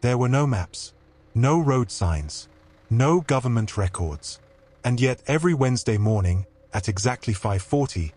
There were no maps, no road signs, no government records. And yet every Wednesday morning, at exactly 5:40,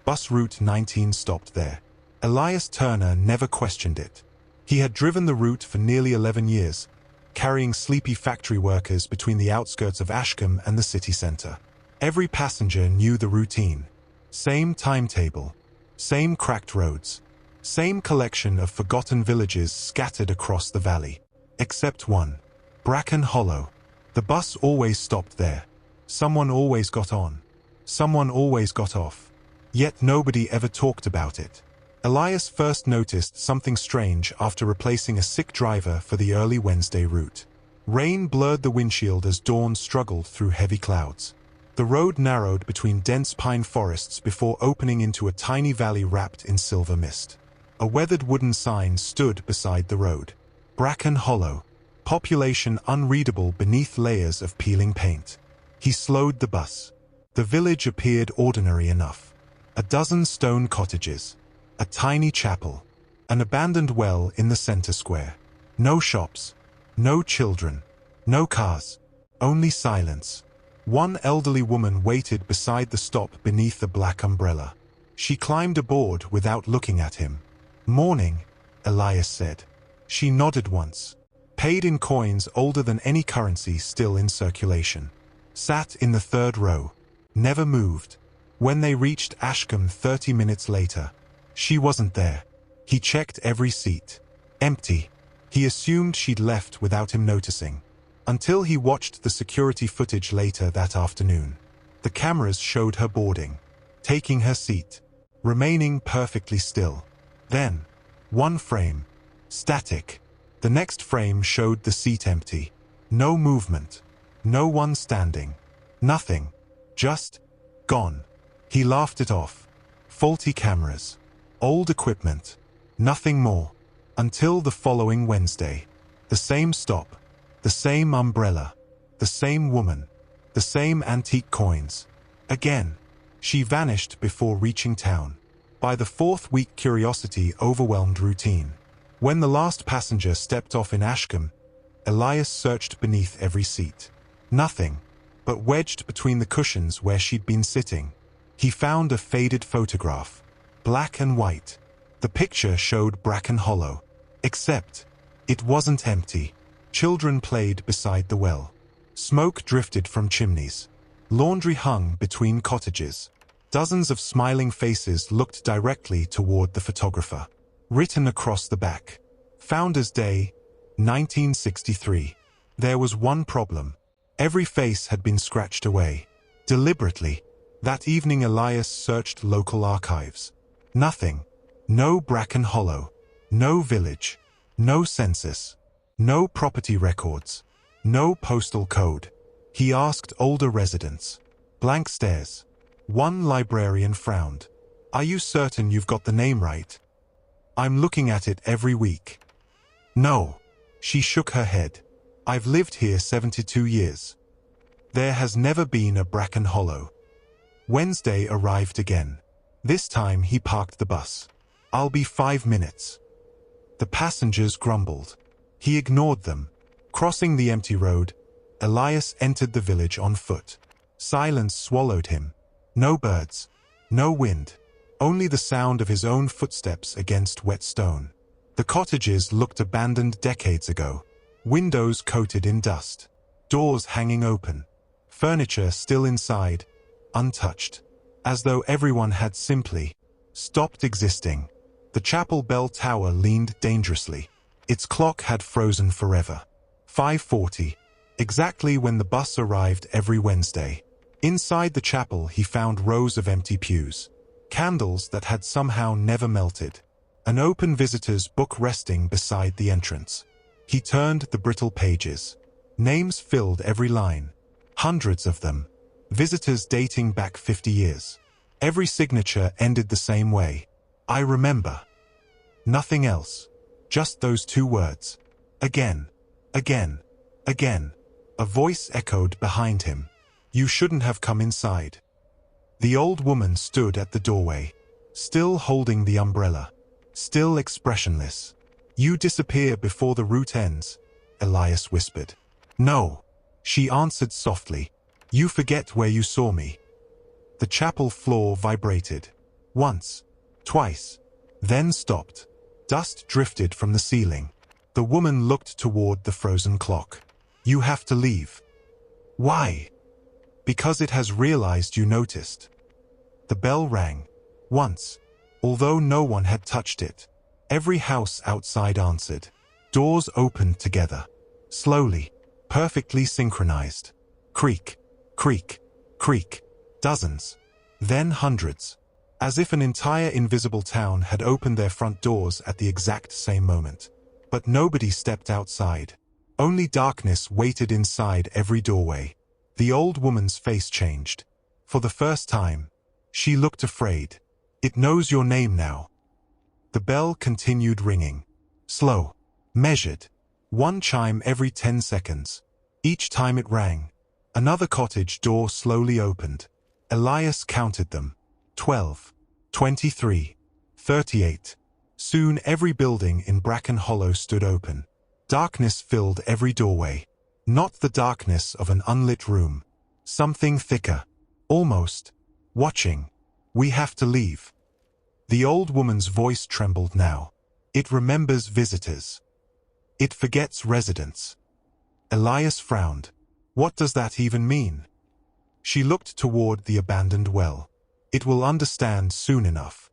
bus route 19 stopped there. Elias Turner never questioned it. He had driven the route for nearly 11 years, carrying sleepy factory workers between the outskirts of Ashcombe and the city centre. Every passenger knew the routine. Same timetable, same cracked roads, same collection of forgotten villages scattered across the valley. Except one. Bracken Hollow. The bus always stopped there. Someone always got on. Someone always got off. Yet nobody ever talked about it. Elias first noticed something strange after replacing a sick driver for the early Wednesday route. Rain blurred the windshield as dawn struggled through heavy clouds. The road narrowed between dense pine forests before opening into a tiny valley wrapped in silver mist. A weathered wooden sign stood beside the road. Bracken Hollow. Population unreadable beneath layers of peeling paint. He slowed the bus. The village appeared ordinary enough. A dozen stone cottages. A tiny chapel. An abandoned well in the center square. No shops. No children. No cars. Only silence. One elderly woman waited beside the stop beneath a black umbrella. She climbed aboard without looking at him. "Morning," Elias said. She nodded once. Paid in coins older than any currency still in circulation. Sat in the third row. Never moved. When they reached Ashcombe 30 minutes later, she wasn't there. He checked every seat. Empty. He assumed she'd left without him noticing. Until he watched the security footage later that afternoon. The cameras showed her boarding. Taking her seat. Remaining perfectly still. Then, one frame. Static. The next frame showed the seat empty. No movement. No one standing. Nothing. Just gone. He laughed it off. Faulty cameras. Old equipment. Nothing more. Until the following Wednesday. The same stop. The same umbrella. The same woman. The same antique coins. Again. She vanished before reaching town. By the fourth week, curiosity overwhelmed routine. When the last passenger stepped off in Ashcombe, Elias searched beneath every seat. Nothing. But wedged between the cushions where she'd been sitting, he found a faded photograph. Black and white. The picture showed Bracken Hollow. Except, it wasn't empty. Children played beside the well. Smoke drifted from chimneys. Laundry hung between cottages. Dozens of smiling faces looked directly toward the photographer. Written across the back. Founders Day, 1963. There was one problem. Every face had been scratched away. Deliberately. That evening Elias searched local archives. Nothing. No Bracken Hollow. No village. No census. No property records. No postal code. He asked older residents. Blank stares. One librarian frowned. "Are you certain you've got the name right? I'm looking at it every week." "No." She shook her head. "I've lived here 72 years. There has never been a Bracken Hollow." Wednesday arrived again. This time he parked the bus. "I'll be 5 minutes." The passengers grumbled. He ignored them. Crossing the empty road, Elias entered the village on foot. Silence swallowed him. No birds. No wind. Only the sound of his own footsteps against wet stone. The cottages looked abandoned decades ago. Windows coated in dust. Doors hanging open. Furniture still inside, untouched. As though everyone had simply stopped existing. The chapel bell tower leaned dangerously. Its clock had frozen forever. 5:40. Exactly when the bus arrived every Wednesday. Inside the chapel he found rows of empty pews. Candles that had somehow never melted. An open visitor's book resting beside the entrance. He turned the brittle pages. Names filled every line. Hundreds of them. Visitors dating back 50 years. Every signature ended the same way. "I remember." Nothing else. Just those two words. Again. Again. Again. A voice echoed behind him. "You shouldn't have come inside." The old woman stood at the doorway. Still holding the umbrella. Still expressionless. "You disappear before the route ends," Elias whispered. No, she answered softly. You forget where you saw me. The chapel floor vibrated. Once, twice, then stopped. Dust drifted from the ceiling. The woman looked toward the frozen clock. You have to leave. Why? Because it has realized you noticed. The bell rang. Once, although no one had touched it. Every house outside answered. Doors opened together. Slowly, perfectly synchronized. Creak, creak, creak. Dozens. Then hundreds. As if an entire invisible town had opened their front doors at the exact same moment. But nobody stepped outside. Only darkness waited inside every doorway. The old woman's face changed. For the first time, she looked afraid. It knows your name now. The bell continued ringing. Slow. Measured. One chime every 10 seconds. Each time it rang, another cottage door slowly opened. Elias counted them. 12, 23, 38. Soon every building in Bracken Hollow stood open. Darkness filled every doorway. Not the darkness of an unlit room. Something thicker. Almost. Watching. We have to leave. The old woman's voice trembled now. It remembers visitors. It forgets residents. Elias frowned. What does that even mean? She looked toward the abandoned well. It will understand soon enough.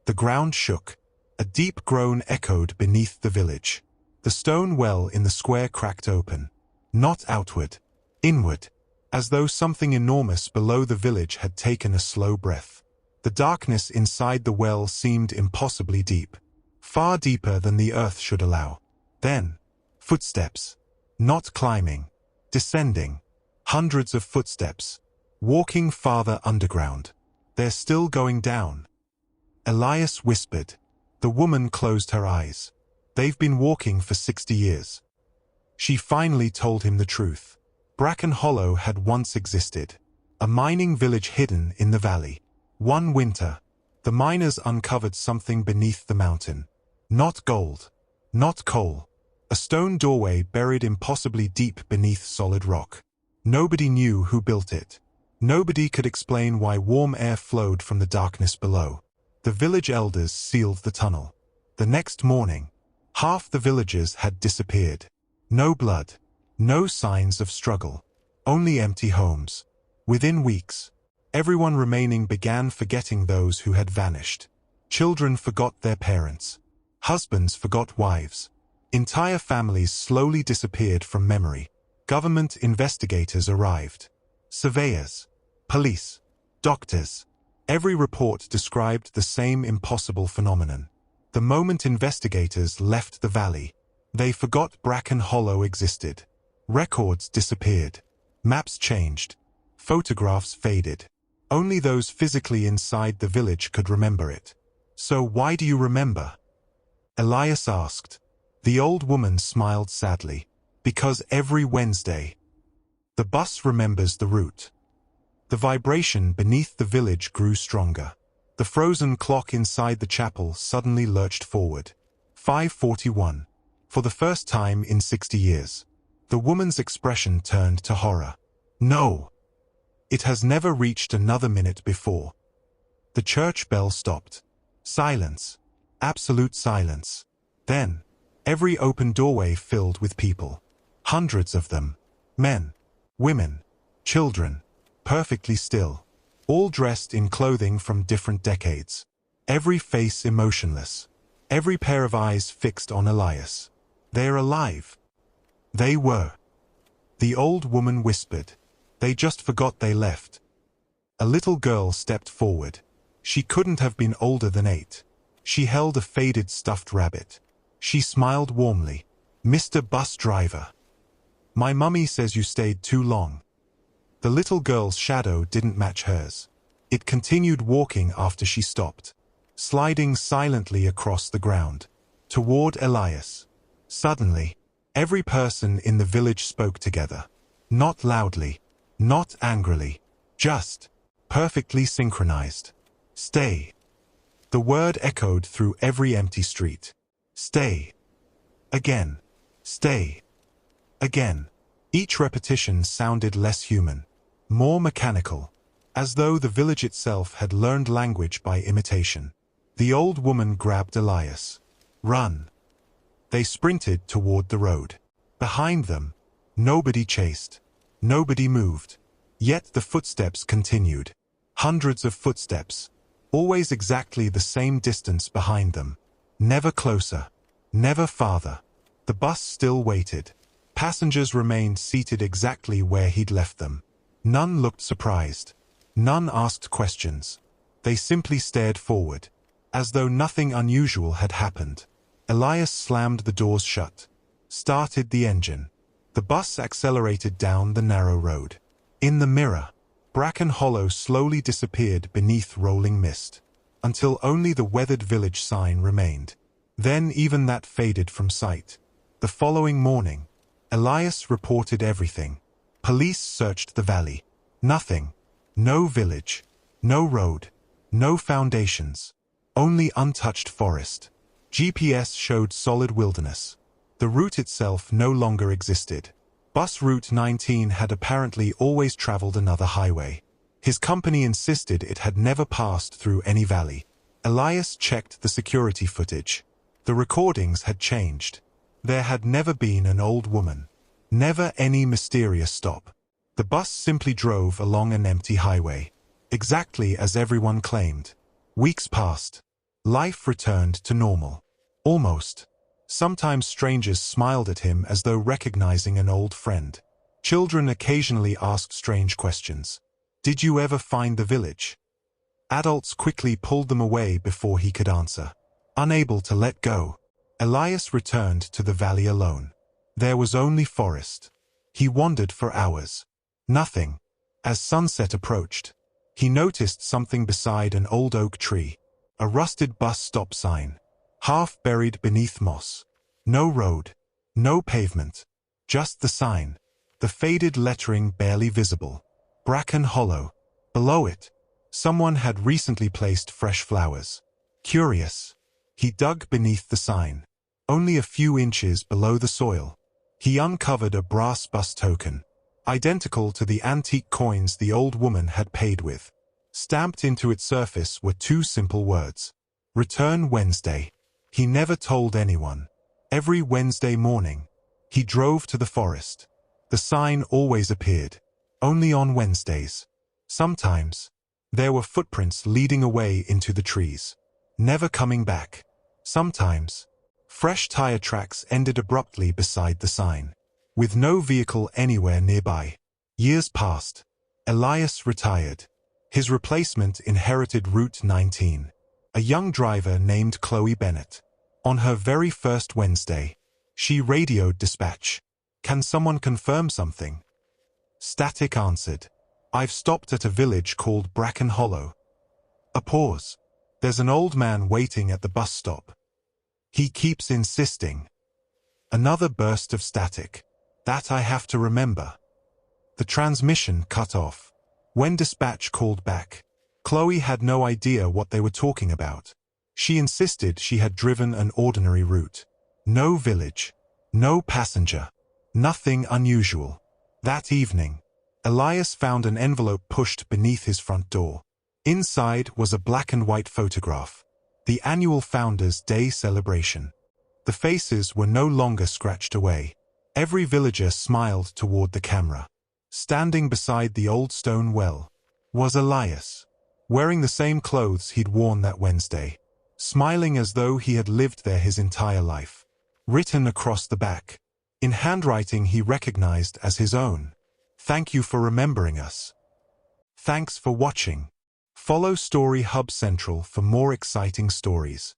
The ground shook. A deep groan echoed beneath the village. The stone well in the square cracked open. Not outward. Inward. As though something enormous below the village had taken a slow breath. The darkness inside the well seemed impossibly deep. Far deeper than the earth should allow. Then, footsteps. Not climbing. Descending. Hundreds of footsteps. Walking farther underground. They're still going down. Elias whispered. The woman closed her eyes. They've been walking for 60 years. She finally told him the truth. Bracken Hollow had once existed. A mining village hidden in the valley. One winter, the miners uncovered something beneath the mountain. Not gold. Not coal. A stone doorway buried impossibly deep beneath solid rock. Nobody knew who built it. Nobody could explain why warm air flowed from the darkness below. The village elders sealed the tunnel. The next morning, half the villagers had disappeared. No blood. No signs of struggle. Only empty homes. Within weeks, everyone remaining began forgetting those who had vanished. Children forgot their parents. Husbands forgot wives. Entire families slowly disappeared from memory. Government investigators arrived. Surveyors. Police. Doctors. Every report described the same impossible phenomenon. The moment investigators left the valley, they forgot Bracken Hollow existed. Records disappeared. Maps changed. Photographs faded. Only those physically inside the village could remember it. So why do you remember? Elias asked. The old woman smiled sadly. Because every Wednesday, the bus remembers the route. The vibration beneath the village grew stronger. The frozen clock inside the chapel suddenly lurched forward. 5:41. For the first time in 60 years. The woman's expression turned to horror. No! It has never reached another minute before. The church bell stopped. Silence. Absolute silence. Then, every open doorway filled with people. Hundreds of them. Men, women, children, perfectly still. All dressed in clothing from different decades. Every face emotionless. Every pair of eyes fixed on Elias. They're alive. They were. The old woman whispered. They just forgot they left. A little girl stepped forward. She couldn't have been older than 8. She held a faded stuffed rabbit. She smiled warmly. Mr. Bus Driver. My mummy says you stayed too long. The little girl's shadow didn't match hers. It continued walking after she stopped, sliding silently across the ground, toward Elias. Suddenly, every person in the village spoke together. Not loudly, not angrily, just perfectly synchronized. Stay. The word echoed through every empty street. Stay. Again. Stay. Again. Each repetition sounded less human, more mechanical, as though the village itself had learned language by imitation. The old woman grabbed Elias. Run! They sprinted toward the road. Behind them, nobody chased. Nobody moved. Yet the footsteps continued. Hundreds of footsteps, always exactly the same distance behind them. Never closer, never farther. The bus still waited. Passengers remained seated exactly where he'd left them. None looked surprised. None asked questions. They simply stared forward, as though nothing unusual had happened. Elias slammed the doors shut, started the engine. The bus accelerated down the narrow road. In the mirror, Bracken Hollow slowly disappeared beneath rolling mist, until only the weathered village sign remained. Then even that faded from sight. The following morning, Elias reported everything. Police searched the valley. Nothing. No village. No road. No foundations. Only untouched forest. GPS showed solid wilderness. The route itself no longer existed. Bus Route 19 had apparently always traveled another highway. His company insisted it had never passed through any valley. Elias checked the security footage. The recordings had changed. There had never been an old woman. Never any mysterious stop. The bus simply drove along an empty highway. Exactly as everyone claimed. Weeks passed. Life returned to normal. Almost. Sometimes strangers smiled at him as though recognizing an old friend. Children occasionally asked strange questions. Did you ever find the village? Adults quickly pulled them away before he could answer. Unable to let go, Elias returned to the valley alone. There was only forest. He wandered for hours. Nothing. As sunset approached, he noticed something beside an old oak tree. A rusted bus stop sign, half buried beneath moss. No road, no pavement, just the sign, the faded lettering barely visible. Bracken Hollow. Below it, someone had recently placed fresh flowers. Curious. He dug beneath the sign. Only a few inches below the soil, he uncovered a brass bus token, identical to the antique coins the old woman had paid with. Stamped into its surface were two simple words. Return Wednesday. He never told anyone. Every Wednesday morning, he drove to the forest. The sign always appeared, only on Wednesdays. Sometimes, there were footprints leading away into the trees, never coming back. Sometimes, fresh tire tracks ended abruptly beside the sign, with no vehicle anywhere nearby. Years passed. Elias retired. His replacement inherited Route 19, a young driver named Chloe Bennett. On her very first Wednesday, she radioed dispatch. Can someone confirm something? Static answered. I've stopped at a village called Bracken Hollow. A pause. There's an old man waiting at the bus stop. He keeps insisting. Another burst of static. That I have to remember. The transmission cut off. When dispatch called back, Chloe had no idea what they were talking about. She insisted she had driven an ordinary route. No village. No passenger. Nothing unusual. That evening, Elias found an envelope pushed beneath his front door. Inside was a black and white photograph. The annual Founders' Day celebration. The faces were no longer scratched away. Every villager smiled toward the camera. Standing beside the old stone well was Elias, wearing the same clothes he'd worn that Wednesday, smiling as though he had lived there his entire life. Written across the back, in handwriting he recognized as his own. Thank you for remembering us. Thanks for watching. Follow Story Hub Central for more exciting stories.